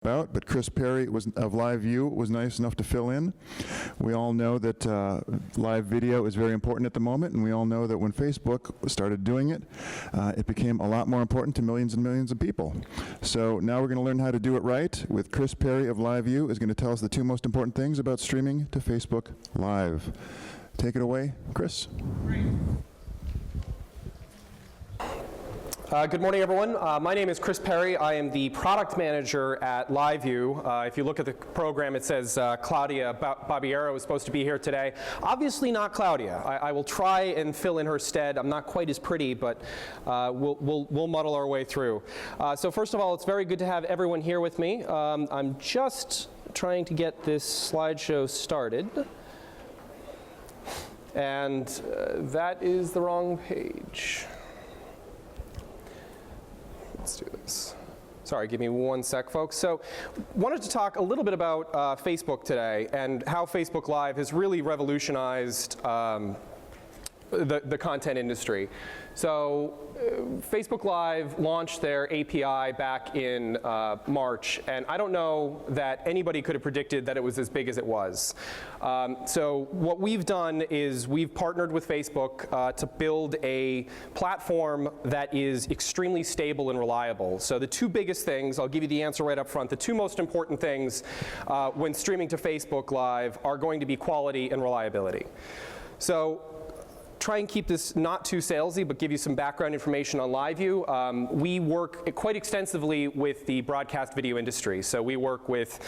About, but Chris Perry of LiveU was nice enough to fill in. We all know that live video is very important at the moment, and we all know that when Facebook started doing it, it became a lot more important to millions and millions of people. So now we're going to learn how to do it right with Chris Perry of LiveU is going to tell us the two most important things about streaming to Facebook Live. Take it away, Chris. Great. Good morning, everyone. My name is Chris Perry. I am the product manager at LiveU. If you look at the program, it says Claudia Barbiero is supposed to be here today. Obviously not Claudia. I will try and fill in her stead. I'm not quite as pretty, but we'll muddle our way through. So first of all, it's very good to have everyone here with me. I'm just trying to get this slideshow started. And that is the wrong page. Let's do this. Sorry, give me one sec, folks. So, wanted to talk a little bit about Facebook today and how Facebook Live has really revolutionized the content industry. So, Facebook Live launched their API back in March, and I don't know that anybody could have predicted that it was as big as it was. So what we've done is we've partnered with Facebook to build a platform that is extremely stable and reliable. So the two biggest things, I'll give you the answer right up front, the two most important things when streaming to Facebook Live are going to be quality and reliability. So try and keep this not too salesy, but give you some background information on LiveU. We work quite extensively with the broadcast video industry. So we work with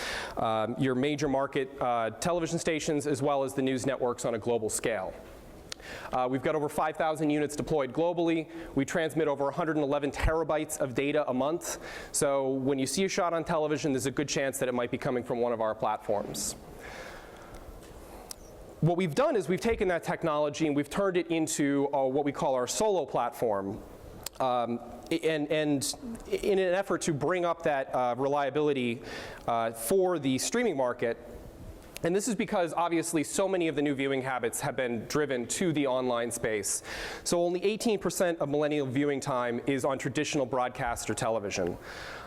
your major market television stations as well as the news networks on a global scale. We've got over 5,000 units deployed globally. We transmit over 111 terabytes of data a month. So when you see a shot on television, there's a good chance that it might be coming from one of our platforms. What we've done is we've taken that technology and we've turned it into what we call our solo platform. And in an effort to bring up that reliability for the streaming market. And this is because obviously so many of the new viewing habits have been driven to the online space. So only 18% of millennial viewing time is on traditional broadcast or television.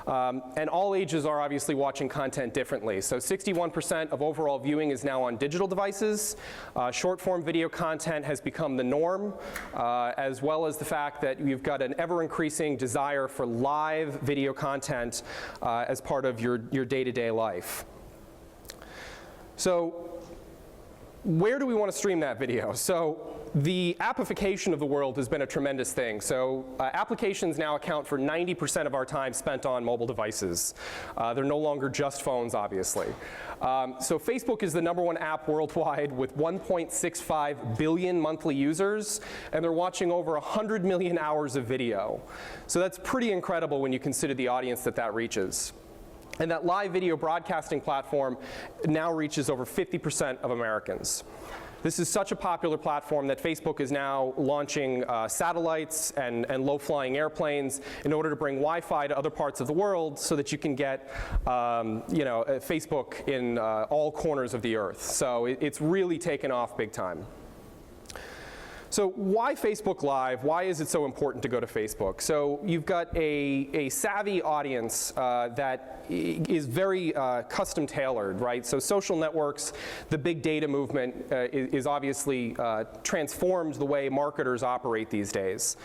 And all ages are obviously watching content differently. So 61% of overall viewing is now on digital devices. Short-form video content has become the norm, as well as the fact that you've got an ever-increasing desire for live video content as part of your day-to-day life. So where do we want to stream that video? So the appification of the world has been a tremendous thing. So applications now account for 90% of our time spent on mobile devices. They're no longer just phones, obviously. So Facebook is the #1 app worldwide with 1.65 billion monthly users, and they're watching over 100 million hours of video. So that's pretty incredible when you consider the audience that reaches. And that live video broadcasting platform now reaches over 50% of Americans. This is such a popular platform that Facebook is now launching satellites and low-flying airplanes in order to bring Wi-Fi to other parts of the world so that you can get Facebook in all corners of the earth. So it's really taken off big time. So why Facebook Live? Why is it so important to go to Facebook? So you've got a savvy audience that is very custom tailored, right? So social networks, the big data movement is obviously transformed the way marketers operate these days.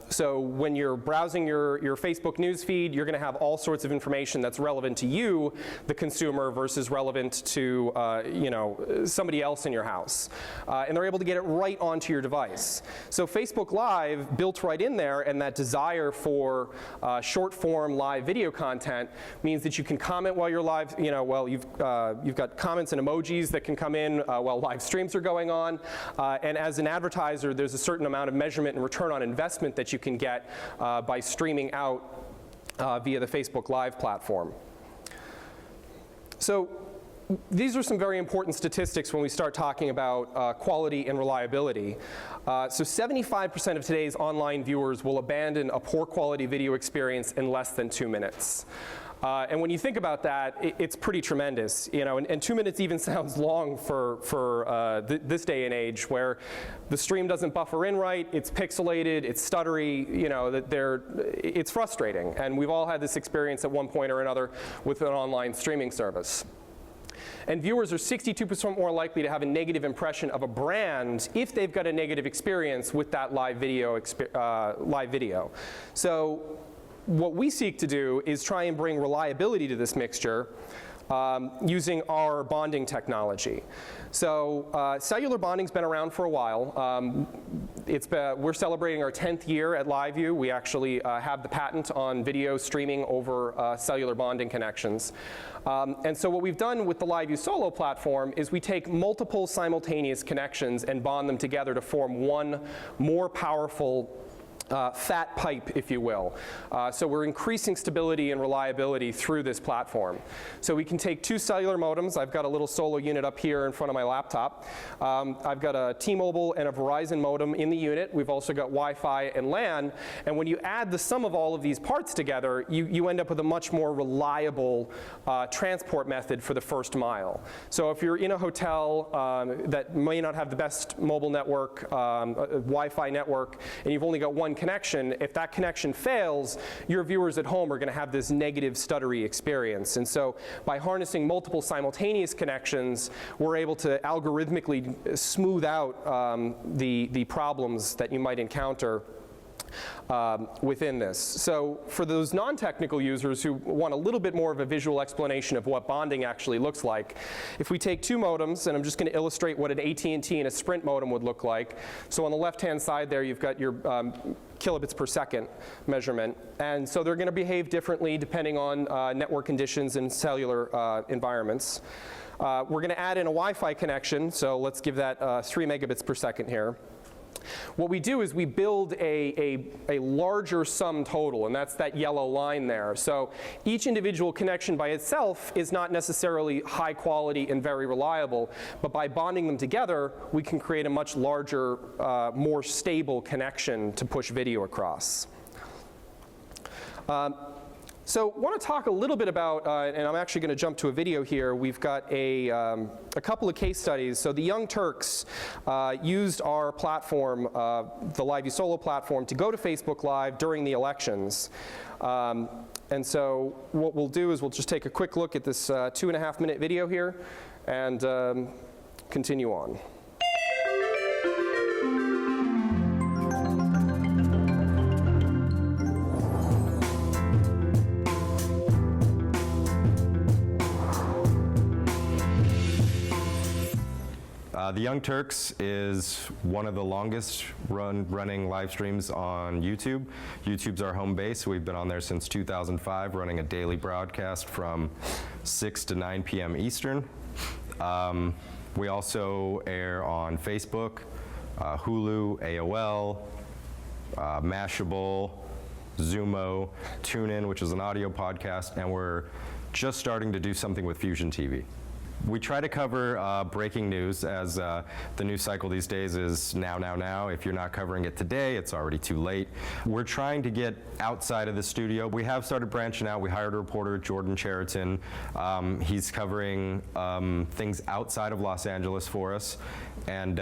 So when you're browsing your Facebook news feed, you're going to have all sorts of information that's relevant to you, the consumer, versus relevant to somebody else in your house. And they're able to get it right onto your device. So Facebook Live built right in there, and that desire for short-form live video content means that you can comment while you're live. You've got comments and emojis that can come in while live streams are going on. And as an advertiser, there's a certain amount of measurement and return on investment that you can get by streaming out via the Facebook Live platform. So these are some very important statistics when we start talking about quality and reliability. So 75% of today's online viewers will abandon a poor quality video experience in less than 2 minutes. And when you think about that, it's pretty tremendous, you know, and 2 minutes even sounds long for this day and age, where the stream doesn't buffer in right, it's pixelated, it's stuttery, you know, it's frustrating. And we've all had this experience at one point or another with an online streaming service. And viewers are 62% more likely to have a negative impression of a brand if they've got a negative experience with that live video. So what we seek to do is try and bring reliability to this mixture using our bonding technology. So cellular bonding's been around for a while. We're celebrating our 10th year at LiveU. We actually have the patent on video streaming over cellular bonding connections. And so what we've done with the LiveU Solo platform is we take multiple simultaneous connections and bond them together to form one more powerful fat pipe, if you will. So we're increasing stability and reliability through this platform. So we can take 2 cellular modems. I've got a little Solo unit up here in front of my laptop. I've got a T-Mobile and a Verizon modem in the unit. We've also got Wi-Fi and LAN. And when you add the sum of all of these parts together, you end up with a much more reliable transport method for the first mile. So if you're in a hotel that may not have the best mobile network, Wi-Fi network, and you've only got one connection, if that connection fails, your viewers at home are going to have this negative stuttery experience. And so by harnessing multiple simultaneous connections, we're able to algorithmically smooth out the problems that you might encounter within this. So for those non-technical users who want a little bit more of a visual explanation of what bonding actually looks like, if we take 2 modems, and I'm just going to illustrate what an AT&T and a Sprint modem would look like. So on the left-hand side there, you've got your kilobits per second measurement. And so they're going to behave differently depending on network conditions and cellular environments. We're going to add in a Wi-Fi connection, so let's give that 3 megabits per second here. What we do is we build a larger sum total, and that's that yellow line there. So each individual connection by itself is not necessarily high quality and very reliable, but by bonding them together, we can create a much larger, more stable connection to push video across. So I want to talk a little bit about, and I'm actually going to jump to a video here. We've got a couple of case studies. So the Young Turks used our platform, the LiveU Solo platform, to go to Facebook Live during the elections. And so what we'll do is we'll just take a quick look at this 2.5-minute video here and continue on. The Young Turks is one of the longest running live streams on YouTube. YouTube's our home base. We've been on there since 2005, running a daily broadcast from 6 to 9 p.m. Eastern. We also air on Facebook, Hulu, AOL, Mashable, Zumo, TuneIn, which is an audio podcast, and we're just starting to do something with Fusion TV. We try to cover breaking news, as the news cycle these days is now. If you're not covering it today, it's already too late. We're trying to get outside of the studio. We have started branching out. We hired a reporter, Jordan Cheriton. He's covering things outside of Los Angeles for us. And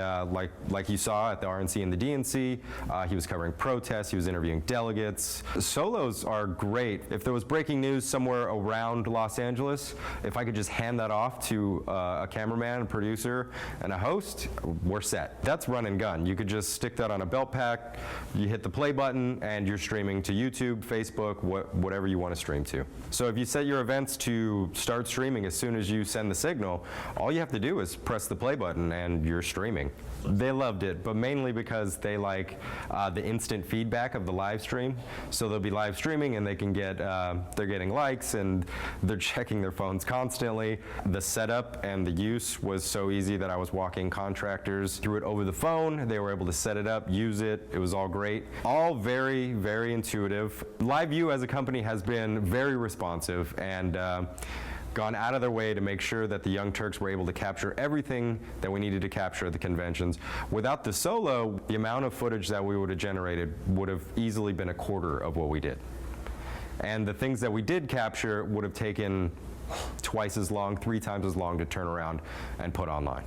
like you saw at the RNC and the DNC, he was covering protests, he was interviewing delegates. Solos are great. If there was breaking news somewhere around Los Angeles, if I could just hand that off to a cameraman, a producer, and a host, we're set. That's run and gun. You could just stick that on a belt pack, you hit the play button, and you're streaming to YouTube, Facebook, whatever you want to stream to. So if you set your events to start streaming as soon as you send the signal, all you have to do is press the play button and you're streaming. They loved it, but mainly because they like the instant feedback of the live stream. So they'll be live streaming and they can get, they're getting likes and they're checking their phones constantly. The setup and the use was so easy that I was walking contractors through it over the phone. They were able to set it up, use it. It was all great. All very, very intuitive. LiveU as a company has been very responsive and gone out of their way to make sure that the Young Turks were able to capture everything that we needed to capture at the conventions. Without the Solo, the amount of footage that we would have generated would have easily been a quarter of what we did. And the things that we did capture would have taken twice as long, 3 times as long to turn around and put online.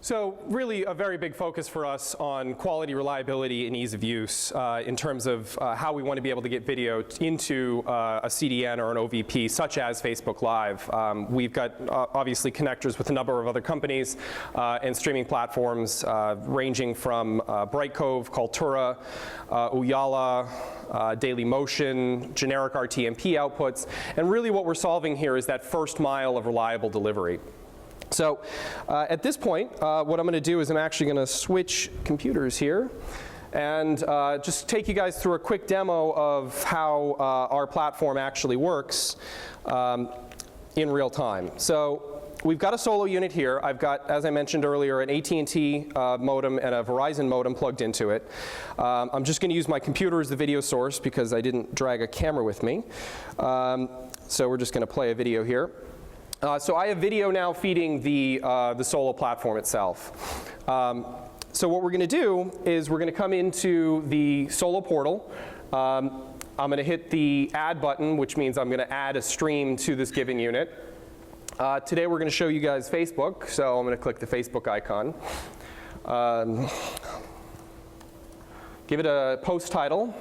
So really a very big focus for us on quality, reliability, and ease of use in terms of how we want to be able to get video into a CDN or an OVP such as Facebook Live. We've got obviously connectors with a number of other companies and streaming platforms ranging from Bright Cove, Kaltura, Uyala, Dailymotion, generic RTMP outputs, and really what we're solving here is that first mile of reliable delivery. So at this point, what I'm going to do is I'm actually going to switch computers here and just take you guys through a quick demo of how our platform actually works in real time. So we've got a solo unit here. I've got, as I mentioned earlier, an AT&T modem and a Verizon modem plugged into it. I'm just going to use my computer as the video source because I didn't drag a camera with me. So we're just going to play a video here. So I have video now feeding the Solo platform itself. So what we're going to do is we're going to come into the Solo portal. I'm going to hit the add button, which means I'm going to add a stream to this given unit. Today we're going to show you guys Facebook, so I'm going to click the Facebook icon. Give it a post title.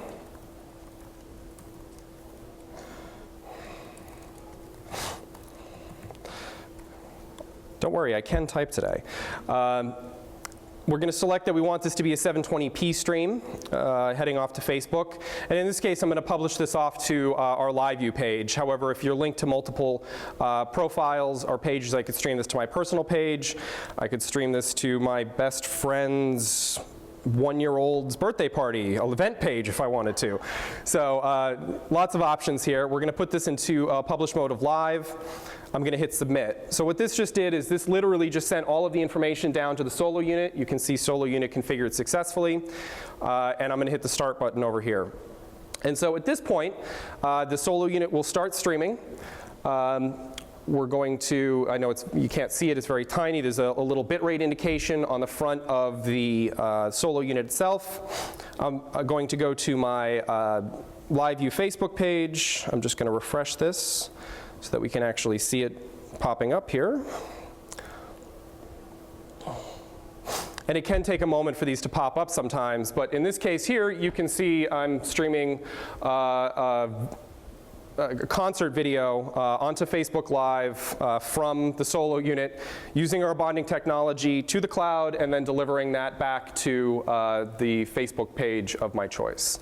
Don't worry, I can type today. We're going to select that we want this to be a 720p stream heading off to Facebook. And in this case, I'm going to publish this off to our LiveU page. However, if you're linked to multiple profiles or pages, I could stream this to my personal page. I could stream this to my best friend's one-year-old's birthday party, an event page if I wanted to. So lots of options here. We're going to put this into publish mode of live. I'm going to hit submit. So what this just did is this literally just sent all of the information down to the Solo unit. You can see Solo unit configured successfully. And I'm going to hit the start button over here. And so at this point, the Solo unit will start streaming. We're going to, I know you can't see it, it's very tiny. There's a little bitrate indication on the front of the Solo unit itself. I'm going to go to my LiveU Facebook page. I'm just going to refresh this so that we can actually see it popping up here. And it can take a moment for these to pop up sometimes, but in this case here, you can see I'm streaming a concert video onto Facebook Live from the Solo unit using our bonding technology to the cloud and then delivering that back to the Facebook page of my choice.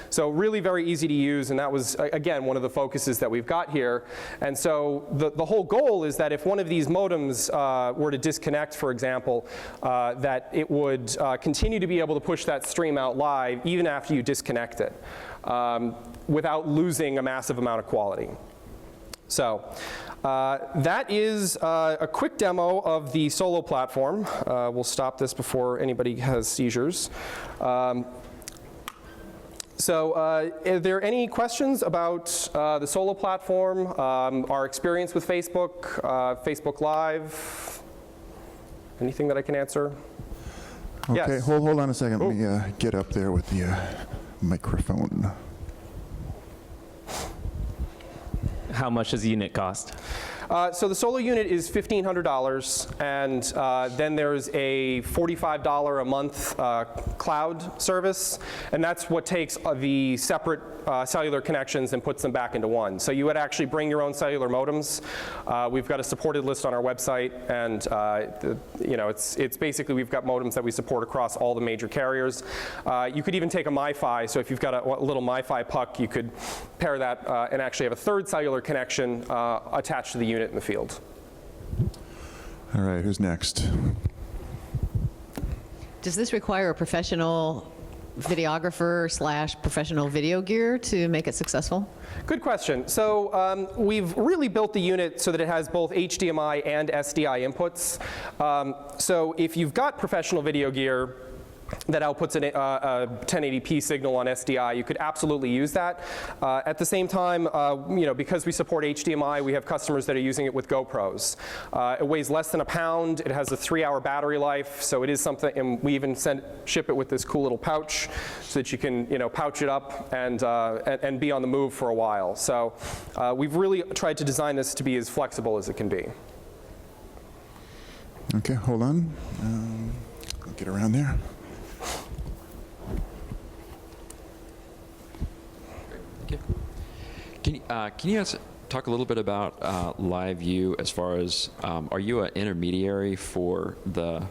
So really very easy to use, and that was, again, one of the focuses that we've got here. And so the whole goal is that if one of these modems were to disconnect, for example, that it would continue to be able to push that stream out live even after you disconnect it. Without losing a massive amount of quality. So that is a quick demo of the Solo platform. We'll stop this before anybody has seizures. So are there any questions about the Solo platform, our experience with Facebook, Facebook Live? Anything that I can answer? Okay, Yes. hold on a second. Let me get up there with the microphone. How much does the unit cost? So the Solo unit is $1,500, and then there's a $45 a month cloud service, and that's what takes the separate cellular connections and puts them back into one. So you would actually bring your own cellular modems. We've got a supported list on our website, and it's basically we've got modems that we support across all the major carriers. You could even take a MiFi, so if you've got a little MiFi puck, you could pair that and actually have a third cellular connection attached to the unit in the field. All right, who's next? Does this require a professional videographer / professional video gear to make it successful? Good question. So we've really built the unit so that it has both HDMI and SDI inputs. So if you've got professional video gear, that outputs a 1080p signal on SDI, you could absolutely use that. At the same time, because we support HDMI, we have customers that are using it with GoPros. It weighs less than a pound. It has a 3-hour battery life, so it is something. And we even ship it with this cool little pouch, so that you can pouch it up and be on the move for a while. So we've really tried to design this to be as flexible as it can be. Okay, hold on. I'll get around there. Can you guys talk a little bit about LiveU as far as, are you an intermediary for the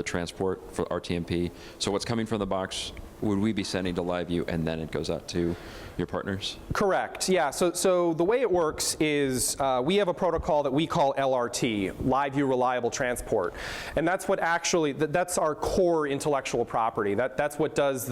transport for RTMP? So what's coming from the box, would we be sending to LiveU and then it goes out to your partners? Correct, yeah. So the way it works is we have a protocol that we call LRT, LiveU Reliable Transport. And that's what actually, that's our core intellectual property. That's what does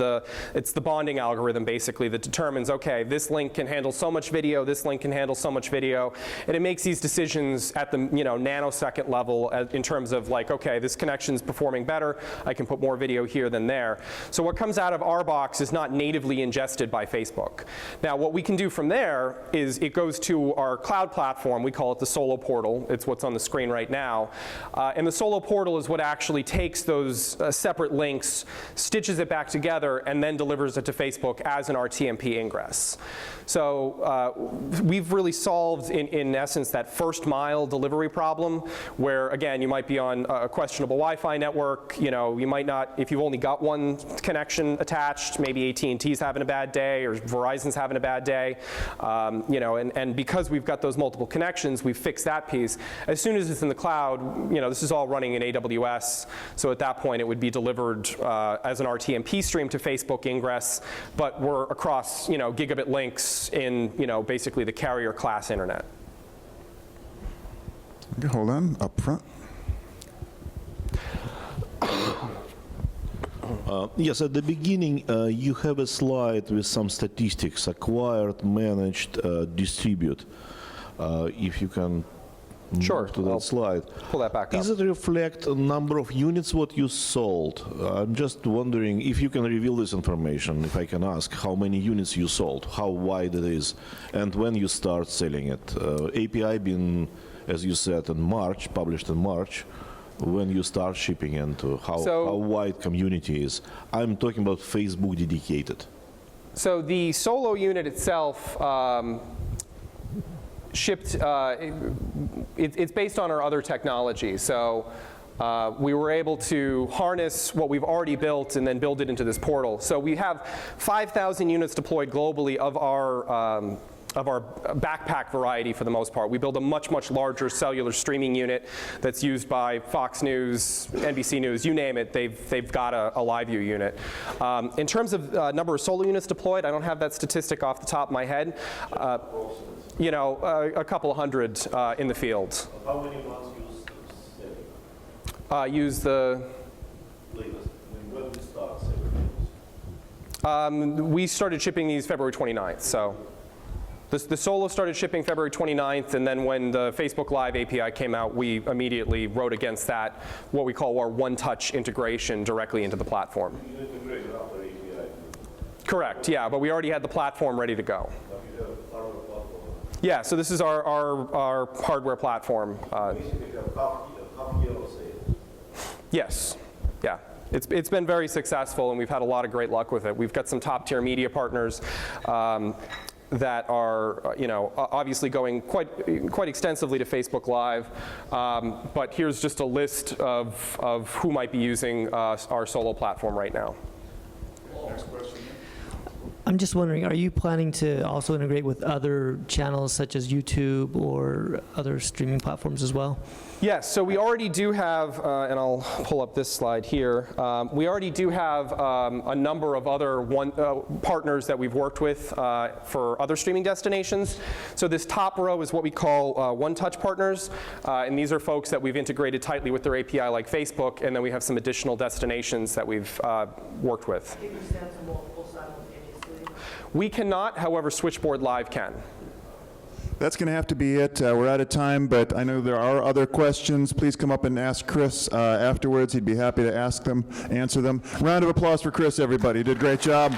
it's the bonding algorithm basically that determines, okay, this link can handle so much video, this link can handle so much video. And it makes these decisions at the nanosecond level in terms of like, okay, this connection's performing better, I can put more video here than there. So what comes out of our box is not natively ingested by Facebook. Now, what we can do from there is it goes to our cloud platform. We call it the Solo Portal. It's what's on the screen right now. And the Solo Portal is what actually takes those separate links, stitches it back together, and then delivers it to Facebook as an RTMP ingress. So we've really solved, in essence, that first mile delivery problem where, again, you might be on a questionable Wi-Fi network. You might not, if you've only got one connection attached, maybe AT&T's having a bad day or Verizon's having a bad day. And because we've got those multiple connections, we've fixed that piece. As soon as it's in the cloud, this is all running in AWS. So at that point, it would be delivered as an RTMP stream to Facebook ingress, but we're across, gigabit links in, basically the carrier class internet. Okay, hold on, up front. Yes, at the beginning, you have a slide with some statistics, acquired, managed, distribute. If you can Sure, move to that I'll slide. pull that back up. Does it reflect a number of units what you sold? I'm just wondering if you can reveal this information, if I can ask, how many units you sold, how wide it is, and when you start selling it. API been, as you said, in March, published in March. When you start shipping into how wide community is. I'm talking about Facebook dedicated. So the Solo unit itself shipped, it's based on our other technology. So we were able to harness what we've already built and then build it into this portal. So we have 5,000 units deployed globally of our backpack variety for the most part. We build a much, much larger cellular streaming unit that's used by Fox News, NBC News, you name it, they've got a LiveU unit. In terms of number of Solo units deployed, I don't have that statistic off the top of my head. A couple of hundred in the field. How many ones Use the latest? When we start selling? we started shipping these February 29th, so. The Solo started shipping February 29th, and then when the Facebook Live API came out, we immediately wrote against that, what we call our one-touch integration directly into the platform. You integrated after API. Correct, yeah, but we already had the platform ready to go. You have hardware platform. Yeah, so this is our hardware platform. Basically, you have half year of sales. Yes, yeah. It's been very successful, and we've had a lot of great luck with it. We've got some top-tier media partners that are, obviously going quite extensively to Facebook Live. But here's just a list of who might be using our Solo platform right now. I'm just wondering, are you planning to also integrate with other channels such as YouTube or other streaming platforms as well? Yes, so we already do have, and I'll pull up this slide here, we already do have a number of other partners that we've worked with for other streaming destinations. So this top row is what we call one-touch partners, and these are folks that we've integrated tightly with their API like Facebook, and then we have some additional destinations that we've worked with. Can you stand to multiple simultaneously? We cannot, however, Switchboard Live can. That's going to have to be it. We're out of time, but I know there are other questions. Please come up and ask Chris afterwards. He'd be happy to answer them. Round of applause for Chris, everybody. He did a great job.